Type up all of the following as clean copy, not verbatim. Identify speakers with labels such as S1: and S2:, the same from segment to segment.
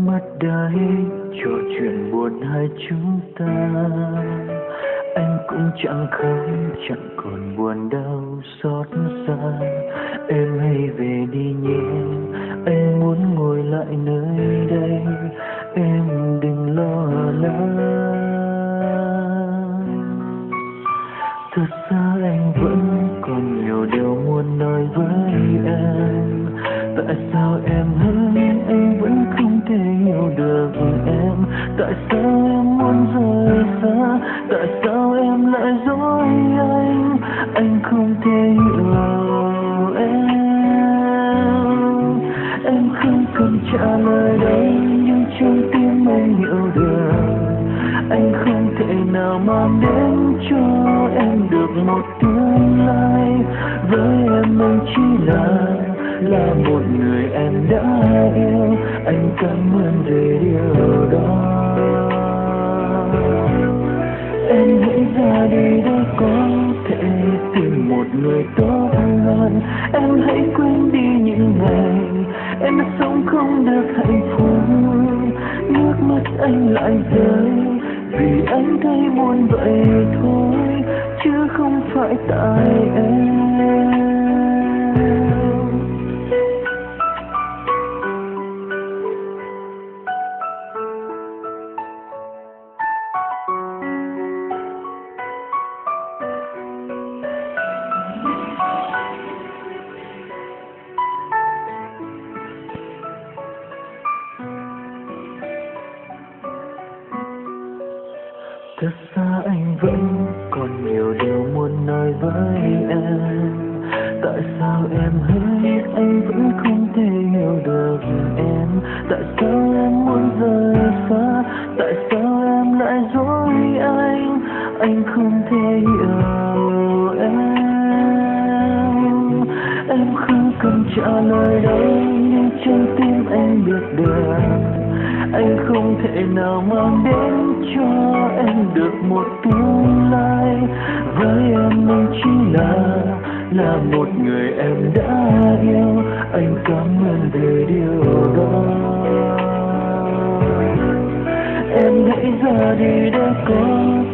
S1: mắt đã hết trò chuyện buồn hai chúng ta. Anh cũng chẳng khóc, chẳng còn buồn đau xót xa. Em hãy về đi nhé, anh muốn ngồi lại nơi đây. Em đừng lo lắng. Thật ra anh vẫn còn nhiều điều muốn nói với em. Tại sao em hỡi anh vẫn không thể hiểu được em? Tại sao em muốn rời xa? Tại sao em lại dối anh? Anh không thể hiểu em. Em không cần trả lời đâu, nhưng trong tim anh hiểu được. Anh không thể nào mang đến cho em được một tương lai. Với em anh chỉ là một người em đã yêu. Anh cảm ơn về điều đó. Em hãy ra đi để có thể tìm một người tốt hơn. Em hãy quên đi những ngày em đã sống không được hạnh phúc. Nước mắt anh lại rơi vì anh thấy buồn vậy thôi, chứ không phải tại em. Thật ra anh vẫn còn nhiều điều muốn nói với em. Tại sao em hỡi anh vẫn không thể hiểu được em? Tại sao em muốn rời xa? Tại sao em lại dối anh? Anh không thể hiểu em. Em không cần trả lời đâu, nhưng trong tim anh biết được. Anh không thể nào mang đến cho em được một tương lai. Với em anh chỉ là một người em đã yêu. Anh cảm ơn về điều đó. Em hãy ra đi để có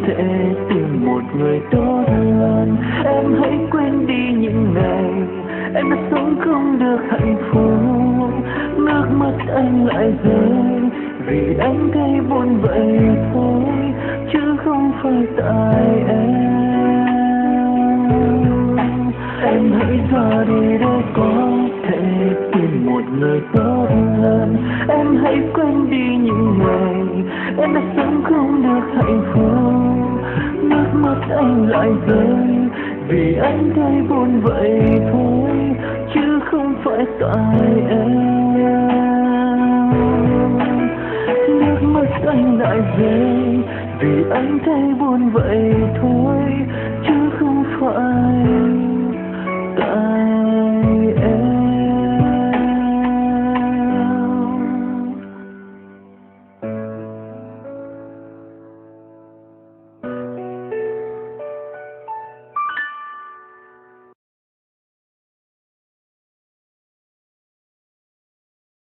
S1: thể tìm một người tốt hơn. Em hãy quên đi những ngày em đã sống không được hạnh phúc. Nước mắt anh lại rơi vì anh thấy buồn vậy thôi, chứ không phải tại em. Em hãy ra đi để có thể tìm một người tốt hơn. Em hãy quên đi những ngày em đã sống không được hạnh phúc. Nước mắt anh lại rơi vì anh thấy buồn vậy thôi, chứ không phải tại em. Nước mắt anh lại rơi vì anh thấy buồn vậy thôi,